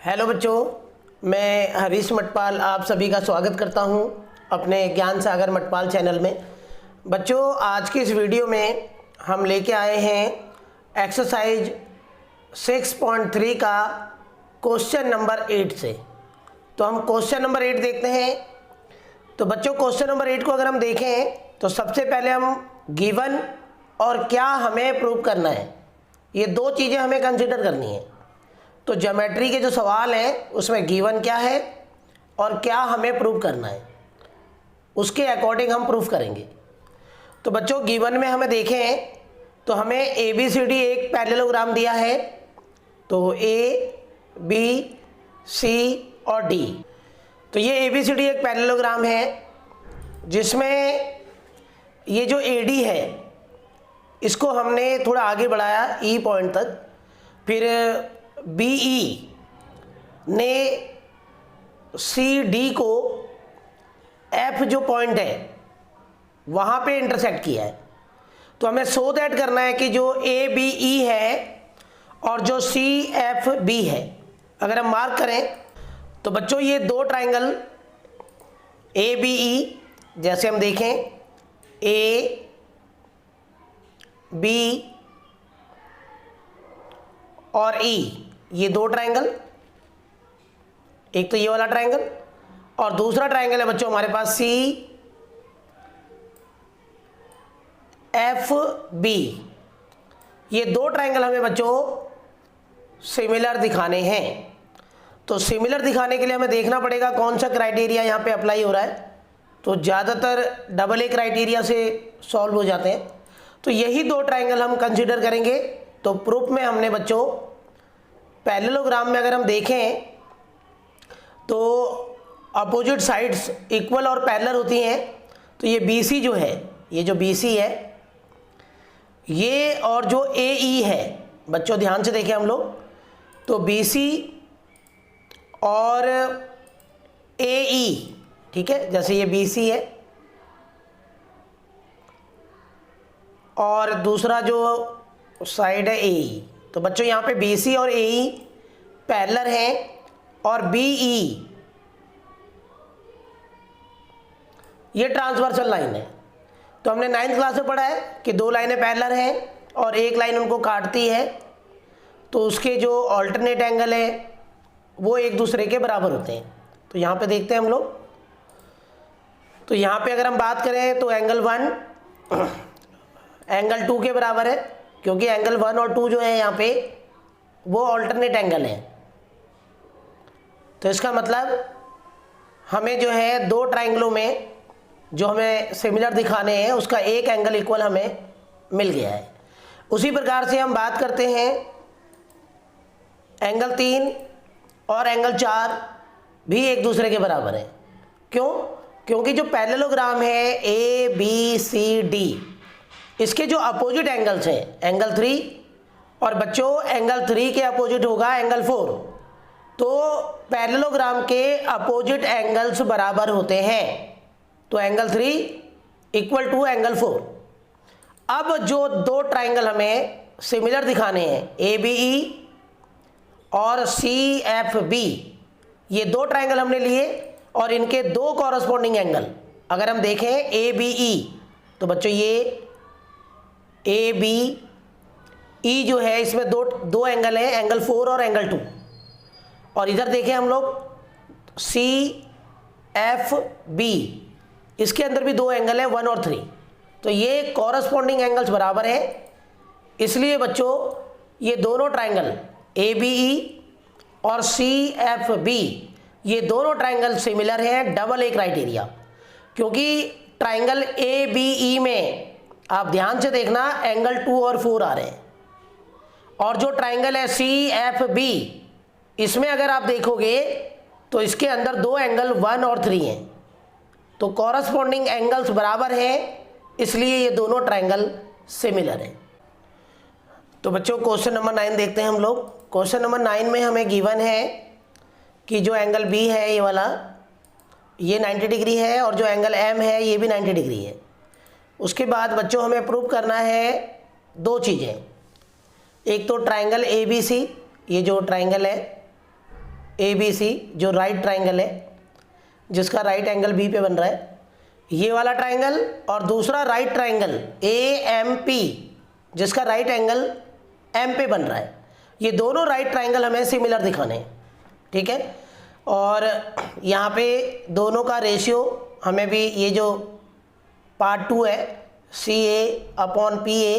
Hello बच्चों, मैं हरीश मटपाल आप सभी का स्वागत करता हूं अपने ज्ञान सागर मटपाल चैनल में। बच्चों, आज की इस वीडियो में हम लेके आए हैं एक्सरसाइज 6.3 का क्वेश्चन नंबर 8 से। तो हम क्वेश्चन नंबर 8 देखते हैं। तो बच्चों, क्वेश्चन नंबर 8 को अगर हम देखें तो सबसे पहले हम गिवन और क्या हमें प्रूव करना है, ये दो चीज़ें हमें कंसिडर करनी है। तो ज्योमेट्री के जो सवाल हैं उसमें गिवन क्या है और क्या हमें प्रूव करना है, उसके अकॉर्डिंग हम प्रूफ करेंगे। तो बच्चों, गिवन में हमें देखें तो हमें ABCD एक पैरेललोग्राम दिया है। तो A, B, C और D। तो ये ABCD एक पैरेललोग्राम है जिसमें ये जो AD है इसको हमने थोड़ा आगे बढ़ाया E पॉइंट तक, फिर BE ने CD को F जो पॉइंट है वहाँ पे इंटरसेक्ट किया है। तो हमें शो दैट करना है कि जो ABE है और जो CFB है, अगर हम मार्क करें तो बच्चों ये दो ट्राइंगल ABE, जैसे हम देखें A, B और E, ये दो ट्राइंगल, एक तो ये वाला ट्राइंगल और दूसरा ट्राइंगल है बच्चों हमारे पास CFB। ये दो ट्राइंगल हमें बच्चों सिमिलर दिखाने हैं। तो सिमिलर दिखाने के लिए हमें देखना पड़ेगा कौन सा क्राइटेरिया यहाँ पे अप्लाई हो रहा है। तो ज़्यादातर AA क्राइटेरिया से सॉल्व हो जाते हैं। तो यही दो ट्राइंगल हम कंसिडर करेंगे। तो प्रूफ में हमने बच्चों पैरेललोग्राम में अगर हम देखें तो अपोजिट साइड्स इक्वल और पैरेलल होती हैं। तो ये BC जो है, ये जो BC है ये, और जो AE है बच्चों ध्यान से देखें हम लोग, तो BC और AE, ठीक है, जैसे ये BC है और दूसरा जो साइड है AE। तो बच्चों यहाँ पे BC और AE पैरेलल हैं और BE ये ट्रांसवर्सल लाइन है। तो हमने 9th क्लास में पढ़ा है कि दो लाइनें पैरेलल हैं और एक लाइन उनको काटती है, तो उसके जो ऑल्टरनेट एंगल है वो एक दूसरे के बराबर होते हैं। तो यहाँ पे देखते हैं हम लोग। तो यहाँ पे अगर हम बात करें तो एंगल 1 एंगल 2 के बराबर है, क्योंकि एंगल 1 और 2 जो है यहाँ पे वो ऑल्टरनेट एंगल है। तो इसका मतलब हमें जो है दो ट्राइंगलों में जो हमें सिमिलर दिखाने हैं उसका एक एंगल इक्वल हमें मिल गया है। उसी प्रकार से हम बात करते हैं एंगल 3 और एंगल 4 भी एक दूसरे के बराबर है। क्यों? क्योंकि जो पैरेललोग्राम है ABCD, इसके जो अपोजिट एंगल्स हैं एंगल 3 और बच्चों एंगल 3 के अपोजिट होगा एंगल 4। तो पैरेललोग्राम के अपोजिट एंगल्स बराबर होते हैं। तो एंगल 3 इक्वल टू एंगल 4। अब जो दो ट्राइंगल हमें सिमिलर दिखाने हैं ABE और CFB, ये दो ट्राइंगल हमने लिए और इनके दो कॉरस्पॉन्डिंग एंगल अगर हम देखें ABE, तो बच्चों ये ABE जो है इसमें दो एंगल हैं, एंगल 4 और एंगल 2। और इधर देखें हम लोग CFB, इसके अंदर भी दो एंगल है 1 और 3। तो ये कॉरस्पॉन्डिंग एंगल्स बराबर हैं। इसलिए बच्चों ये दोनों ट्राइंगल ABE और CFB, ये दोनों ट्राइंगल सिमिलर हैं AA क्राइटेरिया। क्योंकि ट्राइंगल ABE में आप ध्यान से देखना एंगल 2 और 4 आ रहे हैं, और जो ट्राइंगल है CFB इसमें अगर आप देखोगे तो इसके अंदर दो एंगल 1 और 3 हैं। तो कॉरस्पॉन्डिंग एंगल्स बराबर हैं, इसलिए ये दोनों ट्राइंगल सिमिलर हैं। तो बच्चों क्वेश्चन नंबर 9 देखते हैं हम लोग। क्वेश्चन नंबर 9 में हमें गिवन है कि जो एंगल B है ये वाला, ये 90 डिग्री है और जो एंगल M है ये भी 90 डिग्री है। उसके बाद बच्चों हमें प्रूव करना है दो चीज़ें। एक तो ट्राइंगल ABC, ये जो ट्राइंगल है ABC जो राइट ट्राइंगल है, जिसका राइट एंगल बी पे बन रहा है, ये वाला ट्राइंगल, और दूसरा राइट ट्राइंगल AMP जिसका राइट एंगल M पे बन रहा है। ये दोनों राइट ट्राइंगल हमें सिमिलर दिखाने हैं, ठीक है। और यहाँ पे दोनों का रेशियो हमें भी, ये जो पार्ट 2 है CA/PA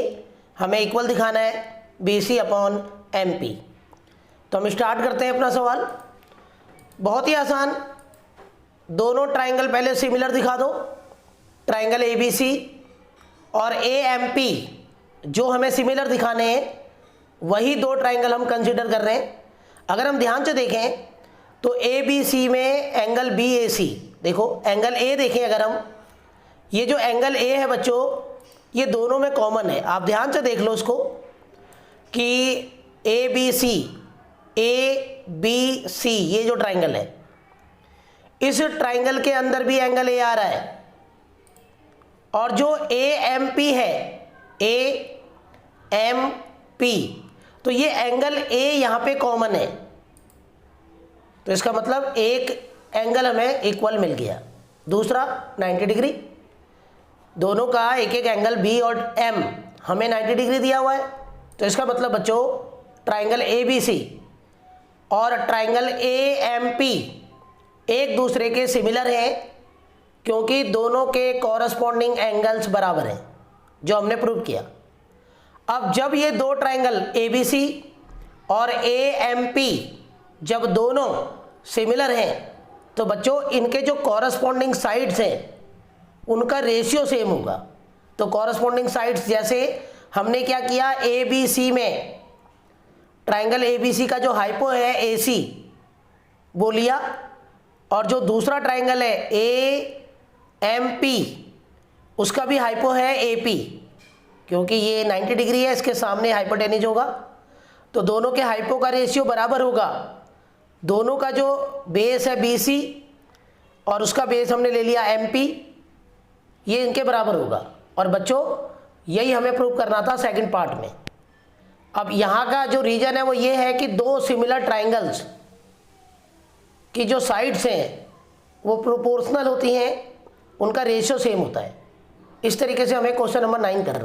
हमें इक्वल दिखाना है BC/MP। तो हम स्टार्ट करते हैं अपना सवाल। बहुत ही आसान, दोनों ट्राइंगल पहले सिमिलर दिखा दो, ट्राइंगल ABC और AMP जो हमें सिमिलर दिखाने हैं वही दो ट्राइंगल हम कंसीडर कर रहे हैं। अगर हम ध्यान से देखें तो ABC में एंगल BAC, देखो एंगल A देखें, अगर हम ये जो एंगल A है बच्चों, ये दोनों में कॉमन है। आप ध्यान से देख लो उसको कि ABC ये जो ट्राइंगल है, इस ट्राइंगल के अंदर भी एंगल A आ रहा है, और जो AMP है AMP, तो ये एंगल A यहाँ पे कॉमन है। तो इसका मतलब एक एंगल हमें इक्वल मिल गया, दूसरा 90 डिग्री। दोनों का एक एक एंगल B और M हमें 90 डिग्री दिया हुआ है। तो इसका मतलब बच्चों ट्राइंगल ABC और ट्राइंगल AMP एक दूसरे के सिमिलर हैं, क्योंकि दोनों के कॉरस्पॉन्डिंग एंगल्स बराबर हैं, जो हमने प्रूव किया। अब जब ये दो ट्राइंगल ABC और AMP जब दोनों सिमिलर हैं, तो बच्चों इनके जो कॉरस्पॉन्डिंग साइड्स हैं उनका रेशियो सेम होगा। तो कॉरस्पॉन्डिंग साइड्स, जैसे हमने क्या किया, ABC में ट्राइंगल ABC का जो हाइपो है AC वो लिया, और जो दूसरा ट्राइंगल है AMP उसका भी हाइपो है AP, क्योंकि ये 90 डिग्री है, इसके सामने हाइपोटेन्यूज होगा। तो दोनों के हाइपो का रेशियो बराबर होगा। दोनों का जो बेस है BC और उसका बेस हमने ले लिया MP, ये इनके बराबर होगा। और बच्चों यही हमें प्रूव करना था सेकंड पार्ट में। अब यहाँ का जो रीजन है वो ये है कि दो सिमिलर ट्राइंगल्स की जो साइड्स हैं वो प्रोपोर्शनल होती हैं, उनका रेशियो सेम होता है। इस तरीके से हमें क्वेश्चन नंबर 9 करना है।